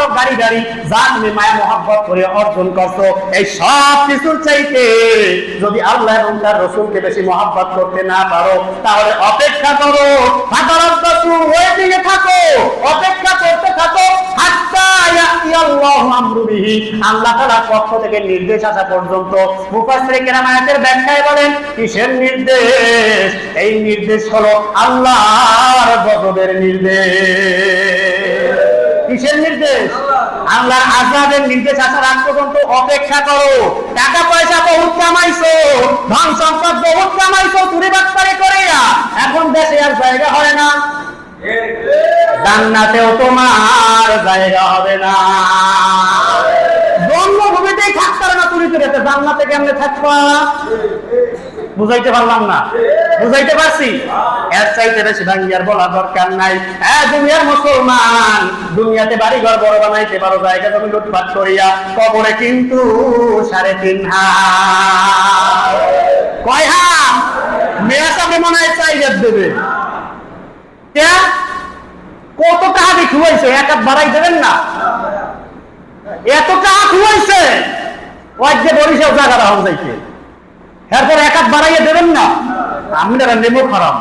করো গাড়ি গাড়ি, যা তুমি মায়া মহব্বত করে অর্জন করছো, এই সব কিছুর চাইতে যদি আল্লাহ এবং তার রাসূলকে বেশি মহব্বত করতে না পারো, তাহলে অপেক্ষা করো, ফাতারাব্বাসু, ওয়েটিংয়ে থাকো, অপেক্ষা করতে থাকো, হাত্তা ইয়াতিয়াল্লাহু আমরু বিহি, আল্লাহ তাআলার পক্ষ থেকে নির্দেশ আসা পর্যন্ত। মুফাসসিরে কেরাম আয়াতের ব্যাখ্যায় বলেন, কিসের নির্দেশ? এই নির্দেশ হলো আল্লাহর গজবের নির্দেশ। কিসের নির্দেশ? আল্লাহর আযাবের নির্দেশ আসার আগ পর্যন্ত অপেক্ষা করো। টাকা পয়সা বহুত কামাইছো, ধন সম্পদ বহুত কামাইছো চুরি বাটপারি করিয়া, এখন দেশে আর জায়গা হয় না, জান্নাতেও তোমার জায়গা হবে না। জন্মভূমিতেই থাকতে না চুরি করে, জান্নাতে কেমনে থাকবা? বুঝাইতে পারলাম না? বুঝাইতে পারছি? এর চাইতে বেশি ভাঙ্গিয়ার বলা দরকার নাই। দুনিয়ার মুসলমান, দুনিয়াতে বাড়ি ঘর বড় বানাইতে পারো, জায়গা জমি লুটপাট করিয়া, কবরে কিন্তু 3.5 হাত। কয় হাত? মেয়ে সামনে মনে হয় 4 হাত দেবে। কত টাকা দিয়ে খুয়াইছে, 1 হাত বাড়াই দেবেন না? এত টাকা খুয়াইছে, ওই যে বরিশাল জায়গা রাখুন যাইতে, এরপর 1 হাত বাড়াইয়ে দেবেন না? আপনারা নেমো খারাপ।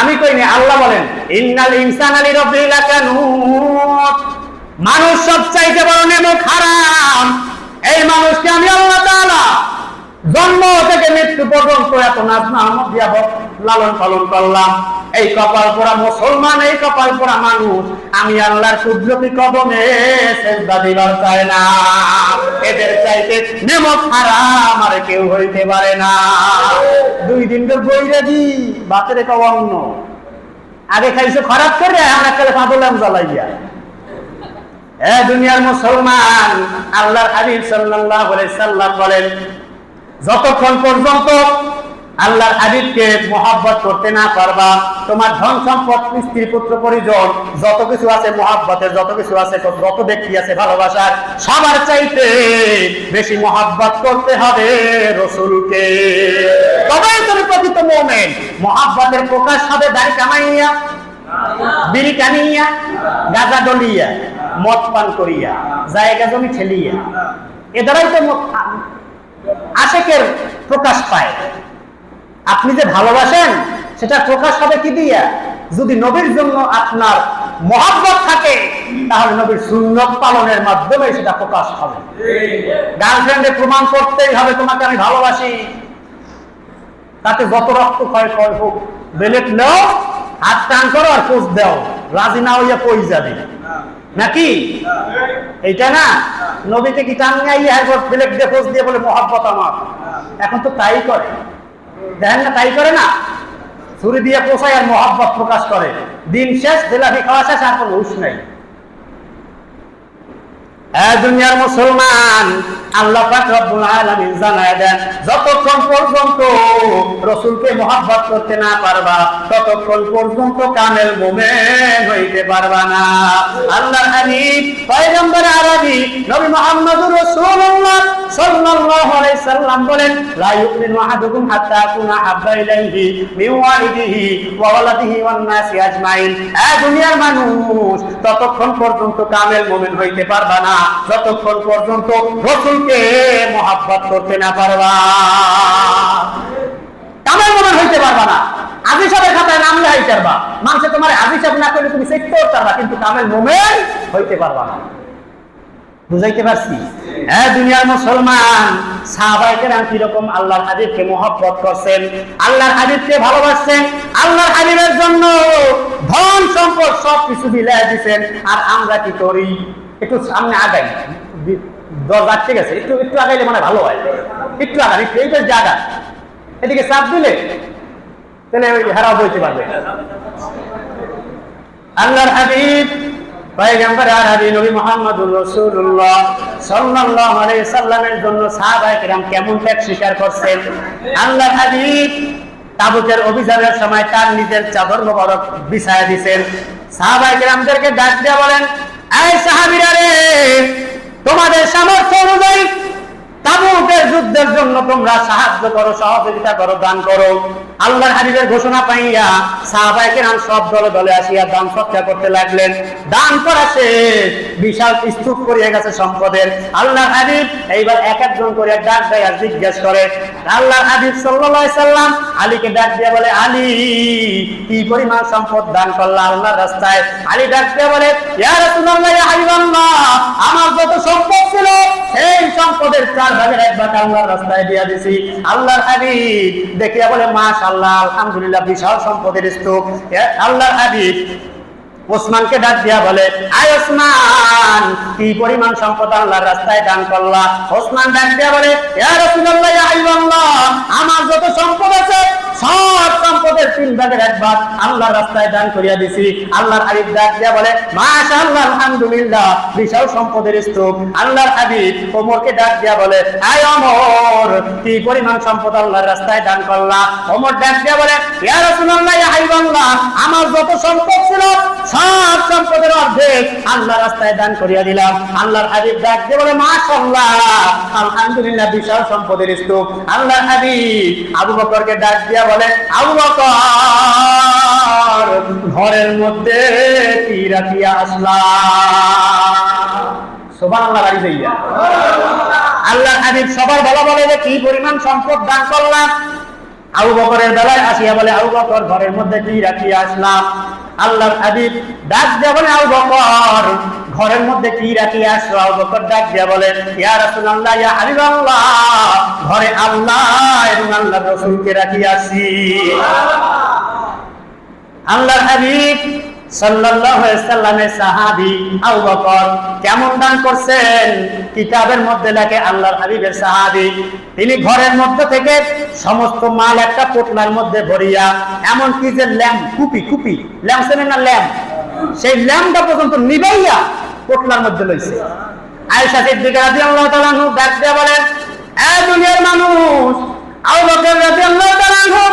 আমি কইনি, আল্লাহ বলেন ইন্নাল ইনসানা লিরাব্বিহি লাকানুত, মানুষ সব চাইতে বড় নেমো খারাপ। এই মানুষকে আমি আল্লাহ তাআলা জন্ম থেকে মৃত্যু পর্যন্ত এত নাজ নামত দিয়া লালন পালন করলাম। এই কপাল পোড়া মুসলমান, এই কপাল পোড়া মানুষ আমি আল্লাহর কুদরতি কদমে সেজদা দিবার চাই না। এদের চাইতে নেমত হারাম আর কেউ হইতে পারে না। 2 দিন ধরে বইরে দি বাতের কওয়ান্ন, আগে খাইছে খারাপ করে, আমরা কালে পাদলাম জ্বালাইয়া। দুনিয়ার মুসলমান, আল্লাহর হাবিব সাল্লাল্লাহু আলাইহি সাল্লাম বলেন, যতক্ষণ পর্যন্ত আল্লাহর হাবিবকে মহব্বত করতে না পারবা, তোমার ধন সম্পদ, স্ত্রী পুত্র পরিজন, যত কিছু আছে মহব্বতের, যত কিছু আছে, যত ব্যক্তি আছে ভালোবাসার, সবার চাইতে বেশি মহব্বত করতে হবে রাসূলকে। তবেই তুমি প্রকৃত মুমিন। মহব্বতের প্রকাশ হবে দাড়ি কামাইয়া, বিড়ি টানিয়া, গাঁজা ডলিয়া, মদ পান করিয়া, জায়গা জমি ছেলিয়া। এ দ্বারাই তো আশেকের প্রকাশ পায়। আপনি যে ভালোবাসেন সেটা প্রকাশ হবে কি দিয়া? যদি নবীর জন্য আপনার মহব্বত থাকে, তাহলে নবীর সুন্নাত পালনের মাধ্যমে সেটা প্রকাশ হবে। গার্লফ্রেন্ডে প্রমাণ করতেই হবে তোমাকে আমি ভালোবাসি, তাতে যত রক্ত ক্ষয় হোক, বেলেট নাও, হাত টান করো আর পোজ দাও, রাজি না হইয়া কই যাবে নাকি? এইটা না, নবীকে কি টান নিয়ে বেলেট দিয়ে পোজ দিয়ে বলে মহব্বত আমার? এখন তো তাই করে, দেখেন না, তাই করে না, ছুরি দিয়ে পোষায় আর মহব্বত প্রকাশ করে। দিন শেষ, জেলাপি খাওয়া শেষ, আর কোনো হুঁশ নাই। দুনিয়ার মুসলমান, আল্লাহ পাক রব্বুল আলামিন জানায় দেন, যতক্ষণ পর্যন্ত রাসূলকে মহব্বত করতে না পারবা, ততক্ষণ পর্যন্ত কামেল মুমিন হইতে পারবা না। আল্লাহর হাবিব পয়গম্বর আরবি নবী মুহাম্মদুর রাসূলুল্লাহ সাল্লাল্লাহু আলাইহি সাল্লাম বলেন, লা ইউমিনু আহাদুকুম হাত্তা আকুনা হাব্বা ইলাইহি মিন ওয়ালিদিহি ওয়া ওয়ালাদিহি ওয়ান নাসি আজমাইন। দুনিয়ার মানুষ, ততক্ষণ পর্যন্ত কামেল মুমিন হইতে পারবা না যতক্ষণ পর্যন্ত রাসূলকে মহব্বত করতে না পারবা। কামেল মুমিন হইতে পারবা না। আজি সাহেবের খাতায় নাম লেখাই পারবা, মানুষে তোমার আজি সাহেব না করলে তুমি চেক করতে পারবা, কিন্তু কামেল মুমিন হইতে পারবা না। বুঝাইতে পারছি? দুনিয়ার মুসলমান, সাহাবায়ে কেরাম কিরকম আল্লাহর হাবিবকে মহব্বত করছেন, আল্লাহর হাবিবকে ভালোবাসছেন, আল্লাহর হাবিবের জন্য ধন সম্পদ সবকিছু বিলায় দিচ্ছেন। আর আমরা কি করি? একটু সামনে আগাই, দরজা ঠিক আছে, একটু একটু আগাইলে মানে ভালো হয়, একটু আগান, একটু এই জায়গা, এদিকে চাপ দিলে তাহলে হারাও বইতে পারবে। আল্লাহর হাবিব পয়গম্বর আরবি নবী মুহাম্মদুর রাসূলুল্লাহ সাল্লাল্লাহু আলাইহি সাল্লামের জন্য সাহাবায়ে কেরাম কেমন ত্যাগ স্বীকার করছেন। আল্লাহর হাবিব তাবুকের অভিযানের সময় তার নিজের চাদর মোবারক বিছায়া দিয়েছেন। সাহাবায়ে কেরামদেরকে ডাক দিয়ে বলেন, এই সাহাবীরা রে, তোমাদের সামর্থ্য অনুযায়ী তাবুকের যুদ্ধে মুসলিমদের জন্য তোমরা সাহায্য করো, সহযোগিতা করো, দান করো। আল্লাহর হাবিবের ঘোষণা পাইয়া সাহাবায়ে কেরাম সব দলে দলে আসিয়া দান সৎকার করতে লাগলেন। দান করা শেষ, বিশাল স্তূপ করিয়া গেছে সম্পদের। আল্লাহর হাবিব এইবার এক একজন করে ডাক দেয় আর জিজ্ঞেস করে। আল্লাহর হাবিব সাল্লাল্লাহু আলাইহি সাল্লাম আলীকে ডাক দিয়ে বলে, আলী কি পরিমাণ সম্পদ দান করলা আল্লাহর রাস্তায়? আলী ডাক দিয়ে বলে, ইয়া রাসূলুল্লাহ, ইয়া হাবিবাল্লাহ, আমার যত সম্পদ ছিল সেই সম্পদের 4 ভাগের 1 ভাগ আল্লাহর রাস্তায় দিয়া দিছি। আল্লাহর হাবিব দেখিয়া বলে, মাশাআল্লাহ, আলহামদুলিল্লাহ, বিশাল সম্পদের স্তূপ। আল্লাহর হাবিব ওসমানকে ডাক দিয়া বলে, আয় ওসমান, কি পরিমাণ সম্পদ আল্লাহর রাস্তায় দান করলা? ওসমান ডাক দিয়া বলে, ইয়া রাসূলুল্লাহ, ইয়া হাবিবাল্লাহ, আমার যত সম্পদ আছে সব সম্পদের 3 ভাগের 1 ভাগ আল্লাহর রাস্তায় দান করিয়া দিছি। আল্লাহর হাবিব ডাক দিয়া বলে, মাশাআল্লাহ, আলহামদুলিল্লাহ, বিশাল সম্পদের স্তূপ। আল্লাহর হাবিব ওমরকে ডাক দিয়া বলে, আয় ওমর, কি পরিমাণ সম্পদ আল্লাহর রাস্তায় দান করলা? ওমর ডাক দিয়া বলে, ইয়া রাসূলুল্লাহ, ইয়া হাবিবাল্লাহ, আমার যত সম্পদ ছিল সব সম্পদের অর্ধেক আল্লাহর রাস্তায় দান করিয়া দিলাম। আল্লাহর হাবিব ডাক দিয়ে বলে, মাশাআল্লাহ, আলহামদুলিল্লাহ, বিশাল সম্পদের স্তূপ। আল্লাহর হাবিব আবু বকরকে ডাক দিয়া বলে, আবু বকর, ঘরের মধ্যে কি রাখিয়া আসলা? সুবহানাল্লাহ, বাড়ি যাইয়া আল্লাহর হাবিব সবার ভালো বলে যে কি পরিমাণ সম্পদ দান করলাম। আবু বকরের বেলায় আসিয়া বলে, আবু বকর, ঘরের মধ্যে কি রাখিয়া আসলাম? আল্লাহর হাবিব ডাক দিয়া বলে, আবু বকর, ঘরের মধ্যে কি রাখিয়া আসলো? আবু বকর ডাক দিয়া বলে, ইয়া রাসূলুল্লাহ, ইয়া হাবিবাল্লাহ, ঘরে আল্লাহ এবং আল্লাহর রাসূলকে রাখিয়া আসি। আল্লাহর হাবিব সাল্লাল্লাহু আলাইহি সাল্লামের সাহাবী আবু বকর কেমন দান করছেন কিতাবের মধ্যে লেখে। আল্লাহর হাবিবের সাহাবী তিনি ঘরের মধ্যে থেকে সমস্ত মাল একটা পোটলার মধ্যে ভরিয়া, এমন কি যে ল্যাম্প, কুপি ল্যাম্প, চেনেন না ল্যাম্প, সেই ল্যাম্পটা পর্যন্ত নিবাইয়া পোটলার মধ্যে লইছে। আয়েশা সিদ্দিকা রাদিয়াল্লাহু তাআলা আনহা ডাক দিয়া বলেন, এ দুনিয়ার মানুষ, আবু বকর রাদিয়াল্লাহু তাআলা আনহু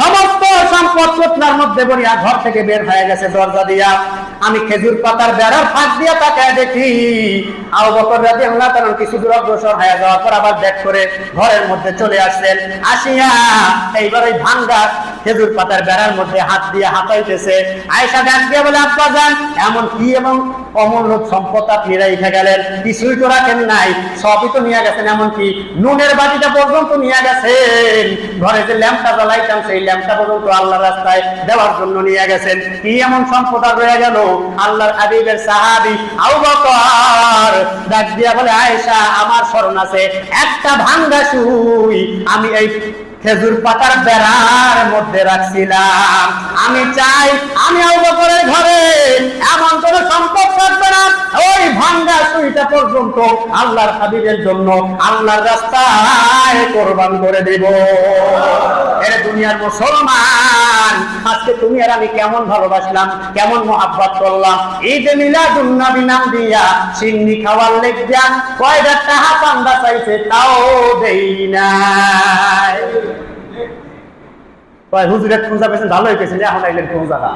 সমস্ত সম্পদ পোটলার মধ্যে ভরিয়া ঘর থেকে বের হয়ে গেছে দরজা দিয়া। আমি খেজুর পাতার বেড়ার ফাঁক দিয়া তাকায় দেখি আবু বকর রাদিয়াল্লাহু তাআলা কিছু দূর অগ্রসর হয়ে যাওয়ার পর আবার ব্যাক করে ঘরের মধ্যে চলে আসলেন। আসিয়া এইবার ওই ভাঙ্গা খেজুর পাতার বেড়ার মধ্যে হাত দিয়ে হাতাইতেছে। আয়েশা ডাক দিয়ে বলে, আব্বা জান, এমন কি এবং অমূল্য সম্পদ আপনি রেখে গেলেন? কিছুই তো রাখেন নাই, সবই তো নিয়ে গেছেন। এমন কি নুনের বাটিটা পর্যন্ত নিয়ে গেছেন, ঘরে যে ল্যাম্পটা জ্বালাইতাম সেই ল্যাম্পটা পর্যন্ত আল্লাহর রাস্তায় দেওয়ার জন্য নিয়ে গেছেন। কি এমন সম্পদ আর রয়ে গেল? আল্লাহর হাবিবের সাহাবী আবু বকর ডাক দিয়া বলে, আয়েশা, আমার স্মরণ আছে, একটা ভাঙ্গা সুই আমি এই খেজুর পাতার বেড়ার মধ্যে রাখছিলাম। আমি চাই আমি আবু বকরের ঘরে এমন কোন সম্পদ থাকবে না, ওই ভাঙ্গা সুইটা পর্যন্ত আল্লাহর হাবিবের জন্য আল্লাহর রাস্তায় কোরবান করে দেব। এর দুনিয়ার মুসলমান, আজকে তুমি আর আমি কেমন ভালোবাসলাম, কেমন মহাব্বত করলাম। এই যে মিলাদুন নবী নাম দিয়া সিন্নি খাওয়ার লেগিয়া কয়টা টাকা চান্দা চাইছে, তাও দেই নাই। হুজুরের খুঁজা পেয়েছেন, ভালো হয়েছেন, এখন আইলেন খুঁজাটা।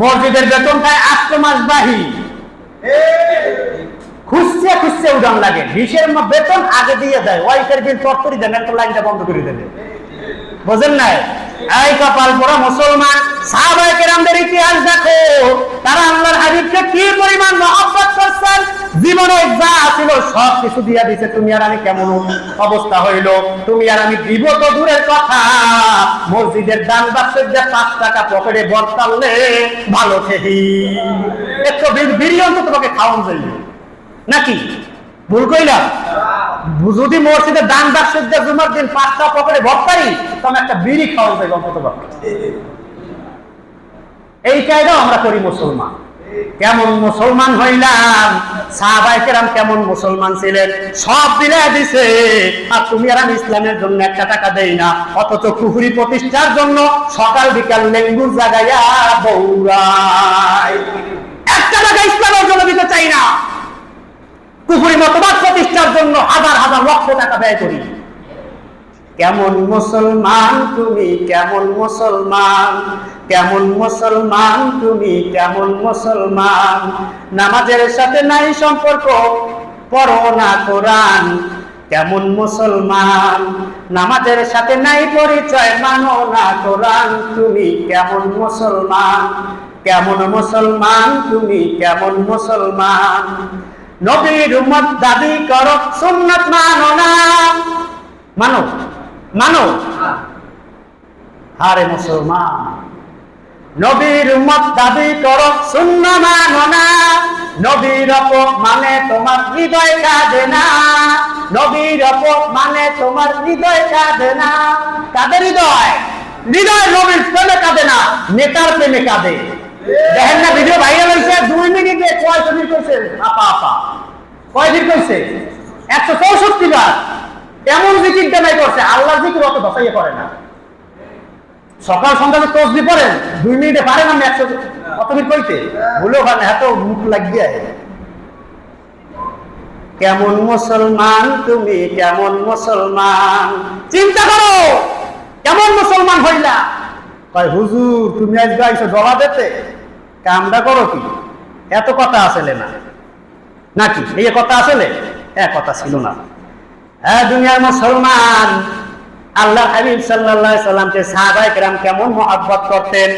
মসজিদের বেতন পায় 8 মাস বাহি, খুঁজছে উদান লাগে। 20-এর বেতন আগে দিয়ে দেয়, ওয়াইফের বিল তরতরি দেন, একটা লাইনটা বন্ধ করে দেবে। বুঝেন নাই? এই কপাল পোড়া মুসলমান, সাহাবায়ে কেরামদের ইতিহাস দেখো, তারা আল্লাহর হাবিবকে কি পরিমাণ মহব্বত করছেন। জীবনে যা ছিল সব কিছু দিয়া দিছে। তুমি আর আমি কেমন অবস্থা হইল? তুমি আর আমি দিব তো দূরের কথা, মসজিদের দান বাক্সের যে 5 টাকা পকেটে বর্তালে ভালো থেহি একটু বিড়ি অন্তত তোমাকে খাওয়ান যাইবে নাকি? ভুল কইলাম? যদি মসজিদের দান বাক্সের যে জুমার দিন 5 টাকা পকেটে ভর্তাই, তখন একটা বিড়ি খাওয়ান যাইবে অন্তত। এই কায়দা আমরা করি মুসলমান। কেমন মুসলমান হইলাম? সাহাবায়ে কেরাম কেমন মুসলমান ছিলেন, সব দিলে দিছে। আর তুমি আর আমি ইসলামের জন্য 1 টাকা দেই না, অথচ কুফরি প্রতিষ্ঠার জন্য সকাল বিকাল লেঙ্গুর জাগাইয়া দৌড়াই। 1 টাকা ইসলামের জন্য দিতে চাই না, কুফরি মতবাদ প্রতিষ্ঠার জন্য হাজার হাজার লক্ষ টাকা ব্যয় করি। কেমন মুসলমান তুমি, কেমন মুসলমান, কেমন মুসলমান তুমি, কেমন মুসলমান। নামাজের সাথে নাই সম্পর্ক, পড়ো না কোরআন। কেমন মুসলমান, নামাজের সাথে নাই পরিচয়, মানো না কোরআন, তুমি কেমন মুসলমান, কেমন মুসলমান, তুমি কেমন মুসলমান। নবীর উম্মত দাবি করো, সুন্নাত মানো না, মানো মানো। আরে মুসলমান, নবীর উম্মত দাবি করো, সুন্নাহ মানো না, নবীর অপমানে তোমার হৃদয় কাঁদে না, নবীর অপমানে তোমার হৃদয় কাঁদে না। কাদের হৃদয়? হৃদয় নবীর প্রেমে কাঁদে না, নেতার প্রেমে কাঁদে। দেখেন না ভিডিও ভাইরাল হয়েছে, 2 মিনিটে কয় জিকির কইছে, আপা আপা কয় জিকির কইছে? 164 বার। এমন জিকির দেনাই করছে, আল্লাহর জিকির অত দশাইয়ে করে না। সকাল সন্ধ্যাতে তসবিহ পড়েন, 2 মিনিটে পারেন আমি 100 অতবির কইতে ভুলেও পারেন, এত মুখ লাগিয়ে। কেমন মুসলমান তুমি, কেমন মুসলমান, চিন্তা করো কেমন মুসলমান হইলা। কয় হুজুর তুমি আজ গাইছো জবাব দিতে, কামটা করো কি? এত কথা আসলে না নাকি? এই কথা আসলে কথা ছিল না। হ্যাঁ দুনিয়ার মুসলমান, আল্লাহ হাবিব সাল্লাল্লাহু আলাইহি সাল্লামকে সাহাবায়ে কেরাম কেমন মহব্বত করতেন।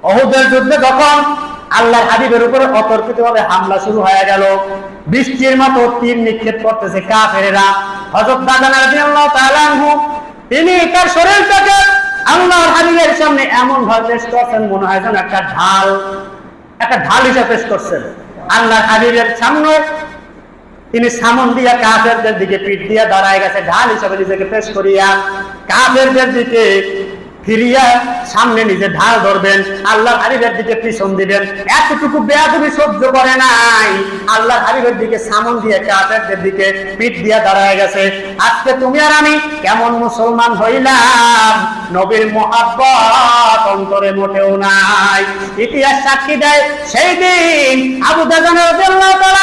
উহুদের যুদ্ধে যখন আল্লাহর হাবিবের উপরে অতর্কিতভাবে হামলা শুরু হয়ে গেল, বৃষ্টির মতো তীর নিক্ষেপ করতেছে কাফেরেরা। হযরত দাদানা রাদিয়াল্লাহু তাআলা আনহু তিনি তার শরীরটাকে আল্লাহর হাবিবের সামনে এমন ভাবে পেশ করছেন, মনে হয় যেন একটা ঢাল হিসেবে পেশ করছেন। আল্লাহর হাবিবের সামনে তিনি সামন দিয়া কাফেরদের দিকে পিঠ দিয়া দাঁড়ায় গেছে, ঢাল হিসেবে নিজেকে পেশ করিয়া কাফেরদের দিকে ফিরিয়া সামনে নিজে ঢাল ধরবেন, আল্লাহর হাবিবের দিকে পিছন দিবেন। এতটুকু বেয়াদবি সহ্য করে নাই, আল্লাহর হাবিবের দিকে সামন দিয়ে কাফেরদের দিকে পিঠ দিয়া দাঁড়ায় গেছে। আজকে তুমি আর আমি কেমন মুসলমান হইলাম, নবীর মুহাব্বত অন্তরে মোটেও নাই। ইতিহাস সাক্ষী দেয়, সেই দিন আবু দাজান রাদিয়াল্লাহু তাআলা